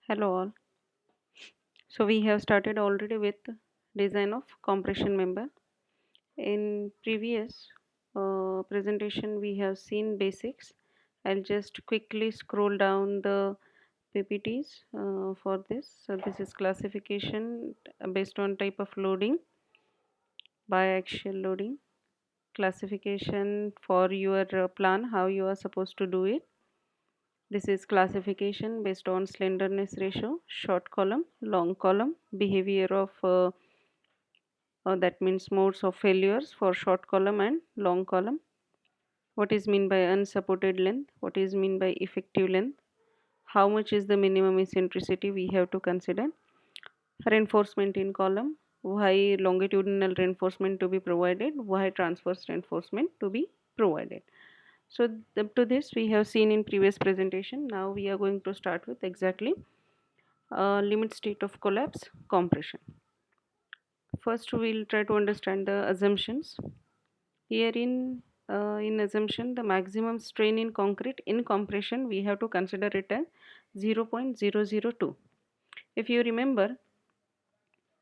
Hello all. So we have started already with design of compression member. In previous presentation we have seen basics. I'll just quickly scroll down the PPTs for this. So this is classification based on type of loading, biaxial loading, classification for your plan, how you are supposed to do it. This is classification based on slenderness ratio, short column, long column, behavior of that means modes of failures for short column and long column. What is mean by unsupported length? What is mean by effective length? How much is the minimum eccentricity we have to consider? Reinforcement in column. Why longitudinal reinforcement to be provided? Why transverse reinforcement to be provided? So up to this we have seen in previous presentation. Now we are going to start with exactly limit state of collapse compression. First we'll try to understand the assumptions. Here in assumption, the maximum strain in concrete in compression, we have to consider it as 0.002. If you remember,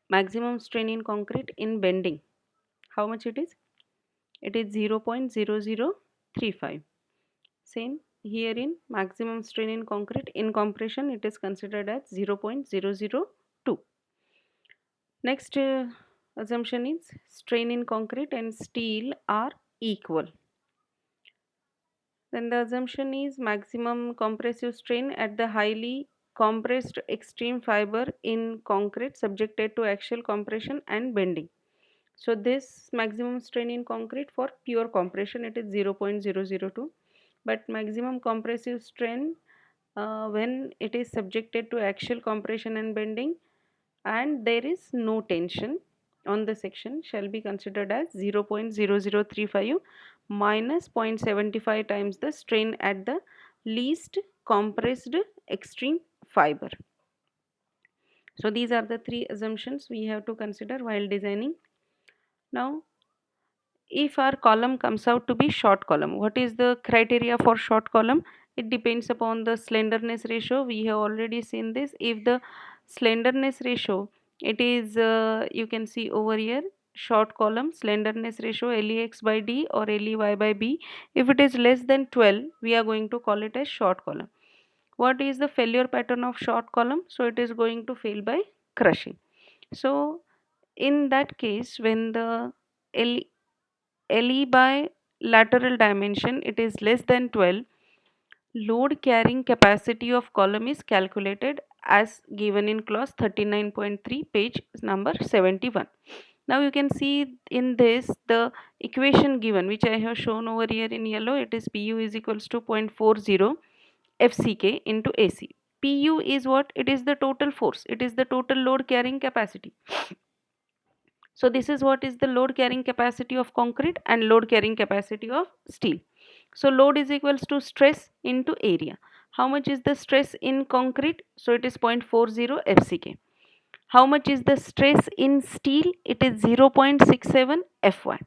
maximum strain in concrete in bending, how much it is? It is 0.0035. Same here in maximum strain in concrete in compression, it is considered as 0.002. Next assumption is strain in concrete and steel are equal. Then the assumption is maximum compressive strain at the highly compressed extreme fiber in concrete subjected to axial compression and bending. So this maximum strain in concrete for pure compression it is 0.002, but maximum compressive strain when it is subjected to axial compression and bending and there is no tension on the section shall be considered as 0.0035 minus 0.75 times the strain at the least compressed extreme fiber. So these are the three assumptions we have to consider while designing. Now if our column comes out to be short column, what is the criteria for short column? It depends upon the slenderness ratio. We have already seen this. If the slenderness ratio it is you can see over here short column slenderness ratio lex by d or ley by b, if it is less than 12 we are going to call it as short column. What is the failure pattern of short column? So it is going to fail by crushing. So in that case when the LE by lateral dimension it is less than 12, load carrying capacity of column is calculated as given in clause 39.3 page number 71. Now you can see in this the equation given which I have shown over here in yellow, it is PU is equals to 0.40 FCK into AC. PU is what? It is the total force, it is the total load carrying capacity. So this is what is the load carrying capacity of concrete and load carrying capacity of steel. So load is equals to stress into area. How much is the stress in concrete? So it is 0.40 FCK. How much is the stress in steel? It is 0.67 FY.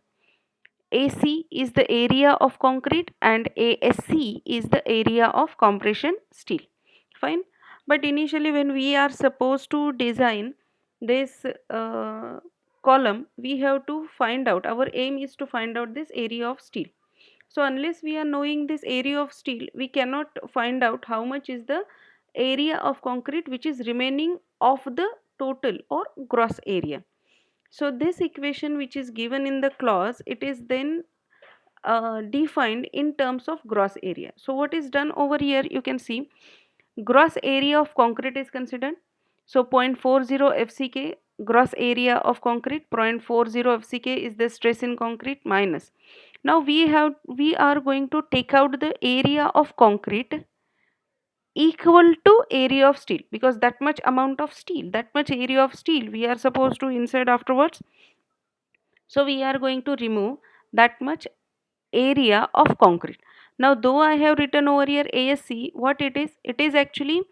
AC is the area of concrete and ASC is the area of compression steel. Fine. But initially when we are supposed to design this column, we have to find out, our aim is to find out this area of steel. So unless we are knowing this area of steel, we cannot find out how much is the area of concrete which is remaining of the total or gross area. So this equation which is given in the clause, it is then defined in terms of gross area. So what is done over here, you can see gross area of concrete is considered. So 0.40 FCK gross area of concrete, 0.40 FCK is the stress in concrete minus. Now we are going to take out the area of concrete equal to area of steel, because that much amount of steel, that much area of steel we are supposed to insert afterwards. So we are going to remove that much area of concrete. Now though I have written over here ASC, what it is? It is actually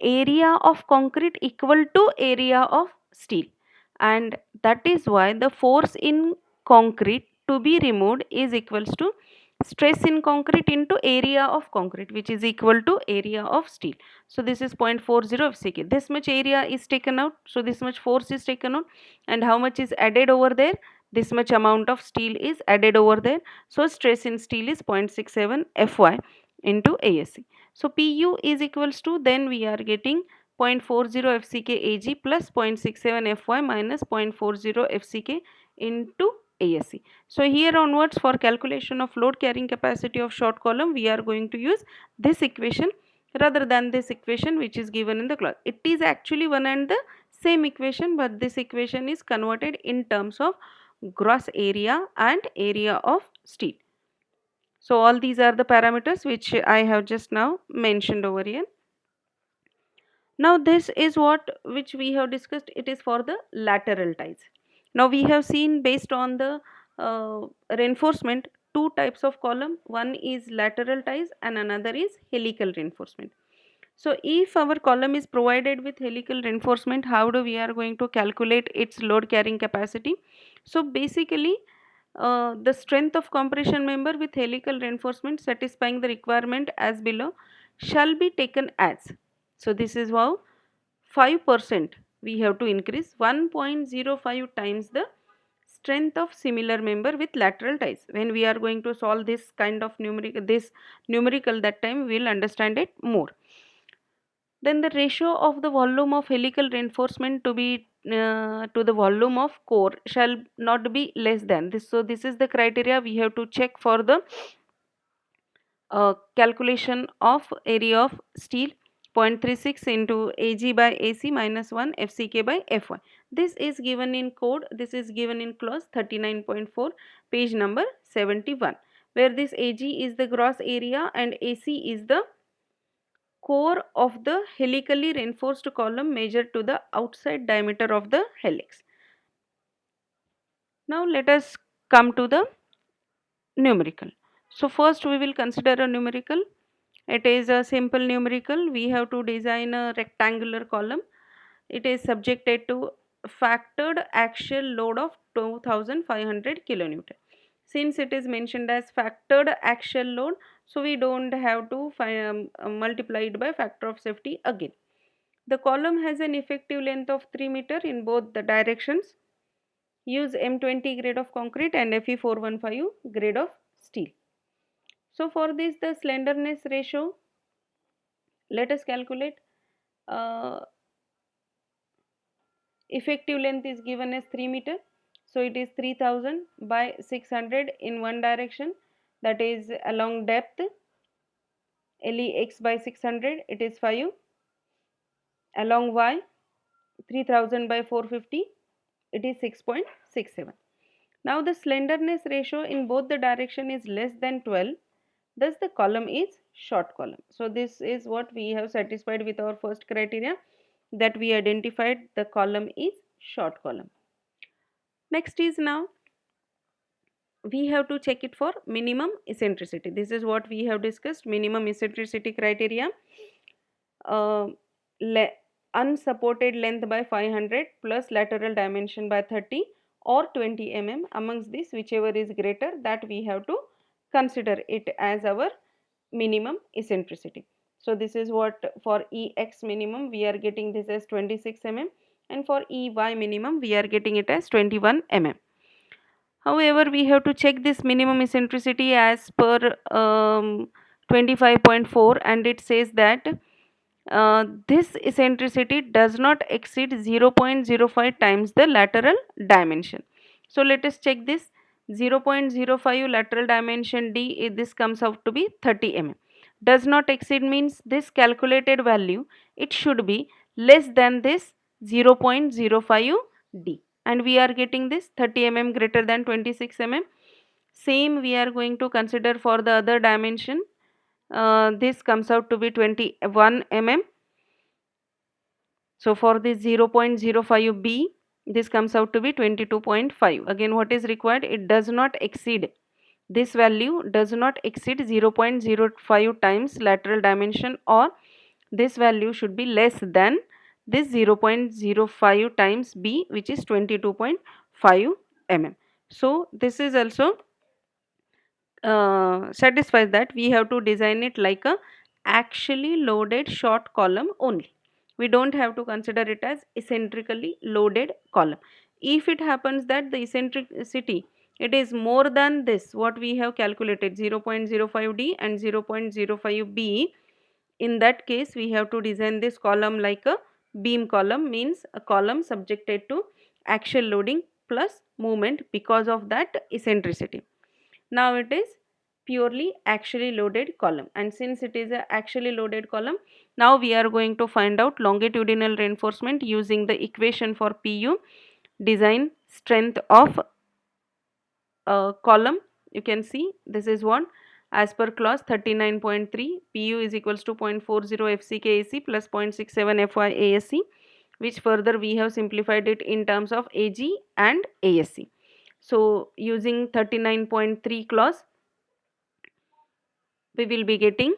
area of concrete equal to area of steel, and that is why the force in concrete to be removed is equals to stress in concrete into area of concrete, which is equal to area of steel. So this is 0.40 FCK. This much area is taken out, so this much force is taken out, and how much is added over there? This much amount of steel is added over there. So stress in steel is 0.67 Fy into ASC. So Pu is equals to, then we are getting 0.40 FCK Ag plus 0.67 Fy minus 0.40 FCK into ASC. So here onwards, for calculation of load carrying capacity of short column, we are going to use this equation rather than this equation which is given in the class. It is actually one and the same equation, but this equation is converted in terms of gross area and area of steel. So all these are the parameters which I have just now mentioned over here. Now this is what which we have discussed, it is for the lateral ties. Now we have seen, based on the reinforcement, two types of column, one is lateral ties and another is helical reinforcement. So if our column is provided with helical reinforcement, how do we are going to calculate its load carrying capacity? So basically, the strength of compression member with helical reinforcement satisfying the requirement as below shall be taken as. So this is how 5% we have to increase 1.05 times the strength of similar member with lateral ties. When we are going to solve this kind of numerical, that time we will understand it more. Then the ratio of the volume of helical reinforcement to the volume of core shall not be less than this. So this is the criteria we have to check for the calculation of area of steel. 0.36 into Ag by Ac minus 1 FCK by Fy. This is given in code, this is given in clause 39.4, page number 71, where this Ag is the gross area and Ac is the core of the helically reinforced column measured to the outside diameter of the helix. Now let us come to the numerical. So first we will consider a numerical. It is a simple numerical. We have to design a rectangular column. It is subjected to factored axial load of 2500 kilonewton. Since it is mentioned as factored axial load, so we don't have to multiply it by factor of safety again. The column has an effective length of 3 meter in both the directions. Use M20 grade of concrete and Fe415 grade of steel. So for this, the slenderness ratio, let us calculate. Effective length is given as 3 meter. So it is 3000 by 600 in one direction, that is along depth. LEX by 600, it is 5. Along Y, 3000 by 450, it is 6.67. Now the slenderness ratio in both the direction is less than 12. Thus the column is short column. So this is what we have satisfied with our first criteria, that we identified the column is short column. Next is, now we have to check it for minimum eccentricity. This is what we have discussed, minimum eccentricity criteria. Uh, unsupported length by 500 plus lateral dimension by 30 or 20 mm, amongst this whichever is greater, that we have to consider it as our minimum eccentricity. So this is what, for Ex minimum we are getting this as 26 mm, and for Ey minimum we are getting it as 21 mm. However, we have to check this minimum eccentricity as per 25.4, and it says that this eccentricity does not exceed 0.05 times the lateral dimension. So let us check this. 0.05 lateral dimension D, this comes out to be 30 mm. Does not exceed means this calculated value, it should be less than this 0.05 D, and we are getting this 30 mm greater than 26 mm. Same we are going to consider for the other dimension. This comes out to be 21 mm. So for this 0.05 B, this comes out to be 22.5. Again, what is required? It does not exceed, this value does not exceed 0.05 times lateral dimension, or this value should be less than this 0.05 times B, which is 22.5 mm. So this is also satisfies that, we have to design it like a actually loaded short column only. We don't have to consider it as eccentrically loaded column. If it happens that the eccentricity, it is more than this what we have calculated 0.05 d and 0.05 b, in that case we have to design this column like a beam column, means a column subjected to axial loading plus movement because of that eccentricity. Now it is purely axially loaded column, and since it is a axially loaded column, now we are going to find out longitudinal reinforcement using the equation for pu, design strength of column. You can see this is one, as per clause 39.3, pu is equals to 0.40 fck plus 0.67 fy which further we have simplified it in terms of ag and asc. So using 39.3 clause, we will be getting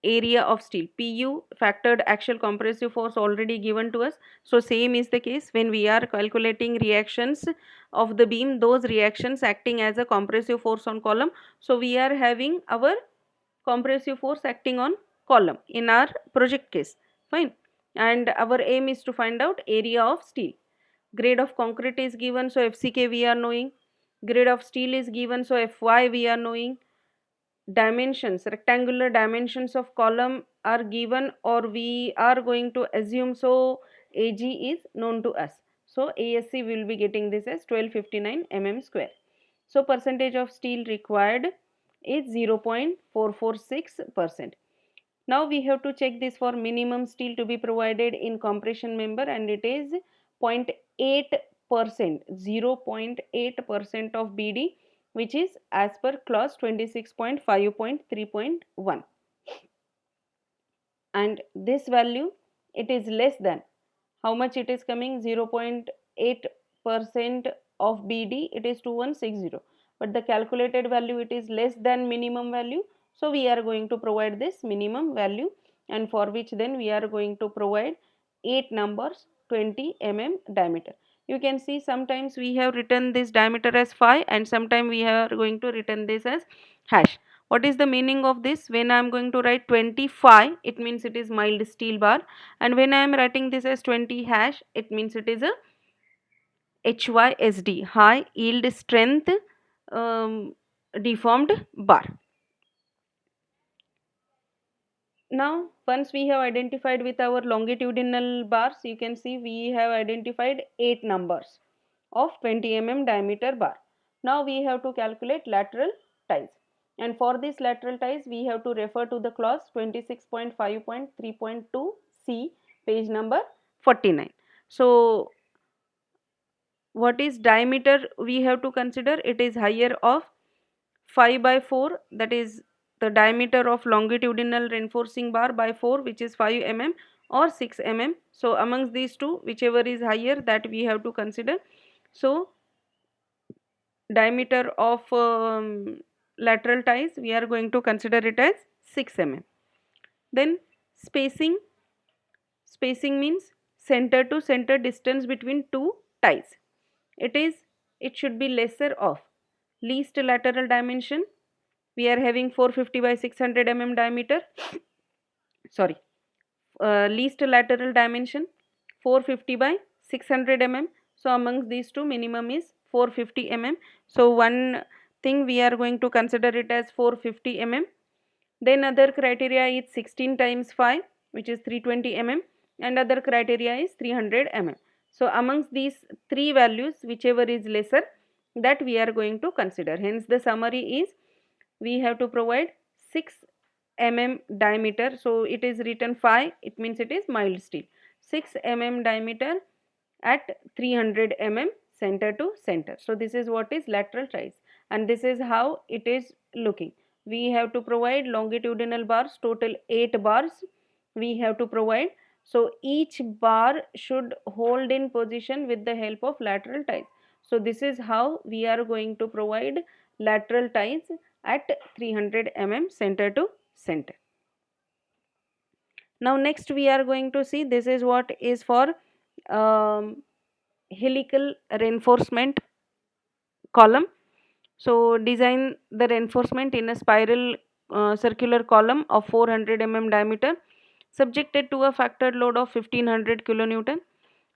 area of steel, pu factored axial compressive force already given to us. So same is the case when we are calculating reactions of the beam, those reactions acting as a compressive force on column. So we are having our compressive force acting on column in our project case, fine, and our aim is to find out area of steel. Grade of concrete is given, so fck we are knowing, grade of steel is given, so fy we are knowing, dimensions, rectangular dimensions of column are given, or we are going to assume, so ag is known to us, so asc will be getting this as 1259 mm square. So percentage of steel required is 0.446%. Now we have to check this for minimum steel to be provided in compression member, and it is 0.8%, 0.8% of BD, which is as per clause 26.5.3.1, and this value, it is less than, how much it is coming, 0.8% of BD, it is 2160, but the calculated value, it is less than minimum value, so we are going to provide this minimum value, and for which then we are going to provide 8 numbers 20 diameter. You can see sometimes we have written this diameter as 5 and sometimes we are going to written this as hash. What is the meaning of this? When I am going to write 25, it means it is mild steel bar, and when I am writing this as 20 hash, it means it is a HYSD, high yield strength deformed bar. Now once we have identified with our longitudinal bars, you can see we have identified 8 numbers of 20 diameter bar. Now we have to calculate lateral ties, and for this lateral ties we have to refer to the clause 26.5.3.2 C, page number 49. So what is diameter we have to consider? It is higher of 5 by 4, that is the diameter of longitudinal reinforcing bar by 4, which is 5 or 6 So amongst these two, whichever is higher, that we have to consider. So diameter of lateral ties, we are going to consider it as 6 Then spacing, spacing means center to center distance between two ties. It should be lesser of least lateral dimension. We are having 450 by 600 diameter, sorry, least lateral dimension 450 by 600 so amongst these two, minimum is 450 so one thing we are going to consider it as 450 then other criteria is 16 times 5, which is 320 and other criteria is 300 so amongst these three values, whichever is lesser, that we are going to consider. Hence the summary is we have to provide 6 diameter, so it is written 5, it means it is mild steel, 6 diameter at 300 center to center. So this is what is lateral ties, and this is how it is looking. We have to provide longitudinal bars, total 8 bars we have to provide. So each bar should hold in position with the help of lateral ties. So this is how we are going to provide lateral ties at 300 center to center. Now next we are going to see, this is what is for helical reinforcement column. So design the reinforcement in a spiral circular column of 400 diameter subjected to a factored load of 1500 kilonewton.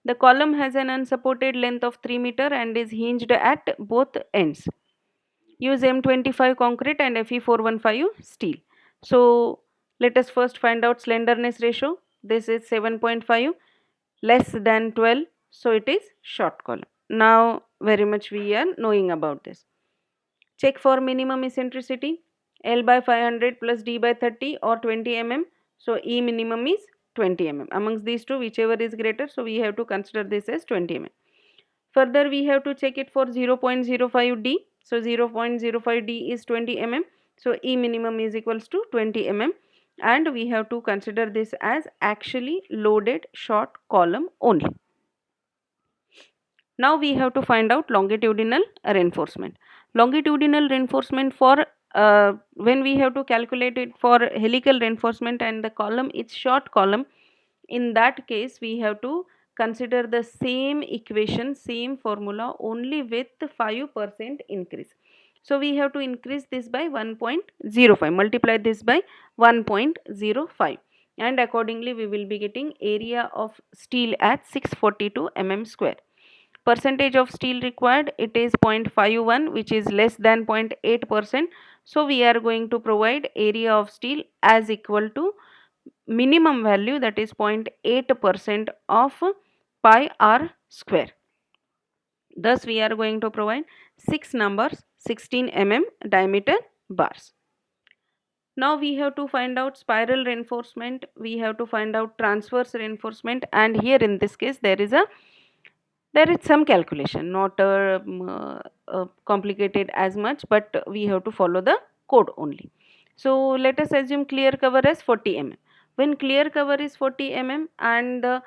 The column has an unsupported length of 3 meter and is hinged at both ends. Use M25 concrete and Fe415 steel. So let us first find out slenderness ratio. This is 7.5, less than 12, so it is short column. Now very much we are knowing about this. Check for minimum eccentricity. L by 500 plus D by 30 or 20 mm. So E minimum is 20 mm. Amongst these two, whichever is greater, so we have to consider this as 20 mm. Further, we have to check it for 0.05 D. So 0.05 D is 20 mm. So E minimum is equals to 20 mm. And we have to consider this as actually loaded short column only. Now we have to find out longitudinal reinforcement. Longitudinal reinforcement for when we have to calculate it for helical reinforcement and the column is short column, in that case we have to consider the same equation, same formula, only with 5% increase. So we have to increase this by 1.05, multiply this by 1.05, and accordingly we will be getting area of steel at 642 mm square. Percentage of steel required, it is 0.51, which is less than 0.8%. So we are going to provide area of steel as equal to minimum value, that is 0.8% of pi r square. Thus we are going to provide 6 numbers 16 mm diameter bars. Now we have to find out spiral reinforcement, we have to find out transverse reinforcement, and here in this case there is some calculation, not complicated as much, but we have to follow the code only. So let us assume clear cover as 40 mm. When clear cover is 40 mm and the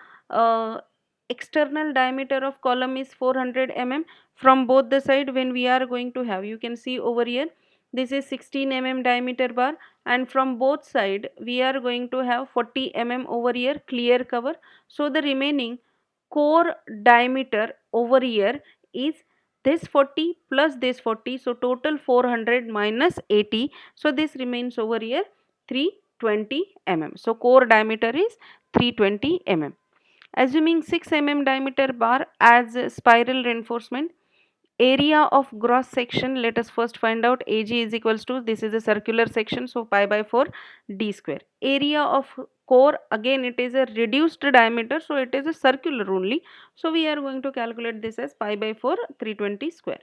external diameter of column is 400 mm, from both the side when we are going to have, you can see over here, this is 16 mm diameter bar, and from both side we are going to have 40 mm over here clear cover. So the remaining core diameter over here is this 40 plus this 40, so total 400 minus 80, so this remains over here 320 mm. So core diameter is 320 mm. Assuming 6 mm diameter bar as spiral reinforcement, area of gross section, let us first find out. AG is equals to, this is a circular section, so pi by 4 d square. Area of core, again it is a reduced diameter, so it is a circular only, so we are going to calculate this as pi by 4 320 square.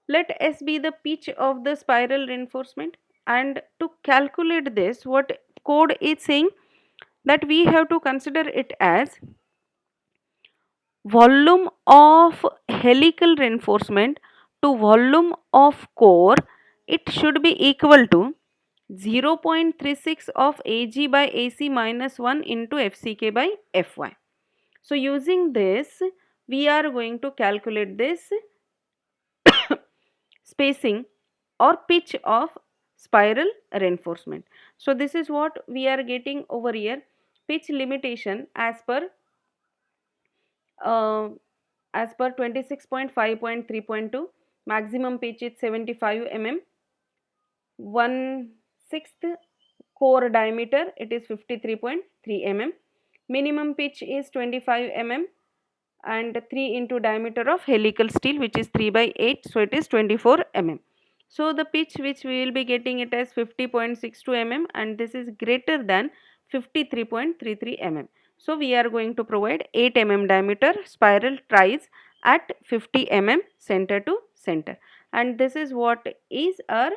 Let S be the pitch of the spiral reinforcement, and to calculate this, what code is saying, that we have to consider it as volume of helical reinforcement to volume of core, it should be equal to 0.36 of Ag by Ac minus 1 into Fck by Fy. So using this we are going to calculate this spacing or pitch of spiral reinforcement. So this is what we are getting over here. Pitch limitation uh, as per 26.5.3.2, maximum pitch is 75 mm, 1/6 core diameter, it is 53.3 mm, minimum pitch is 25 mm, and 3 into diameter of helical steel, which is 3 by 8, so it is 24 mm. So the pitch which we will be getting it as 50.62 mm, and this is greater than 53.33 mm. So we are going to provide 8 mm diameter spiral ties at 50 mm center to center, and this is what is our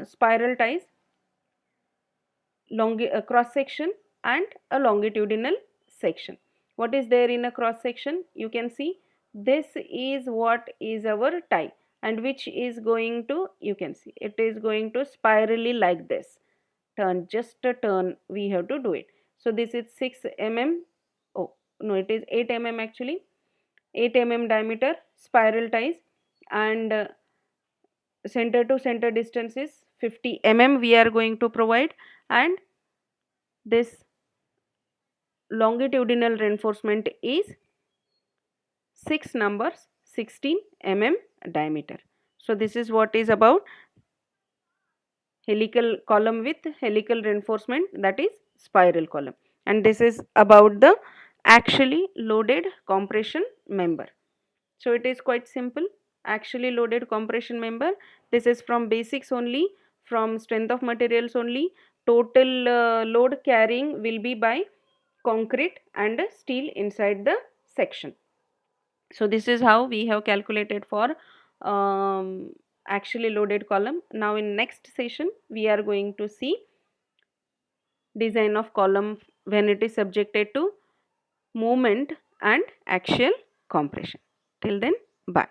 spiral ties, cross section and a longitudinal section. What is there in a cross section? You can see this is what is our tie, and which is going to, you can see it is going to spirally like this, turn, just a turn we have to do it. So this is 6 mm, oh no, it is 8 mm actually, 8 mm diameter spiral ties, and center to center distance is 50 mm we are going to provide, and this longitudinal reinforcement is 6 numbers 16 mm diameter. So this is what is about helical column with helical reinforcement, that is spiral column, and this is about the actually loaded compression member. So it is quite simple. Actually loaded compression member, this is from basics only, from strength of materials only. Total load carrying will be by concrete and steel inside the section. So this is how we have calculated for actually loaded column. Now in next session we are going to see design of column when it is subjected to movement and axial compression. Till then, bye.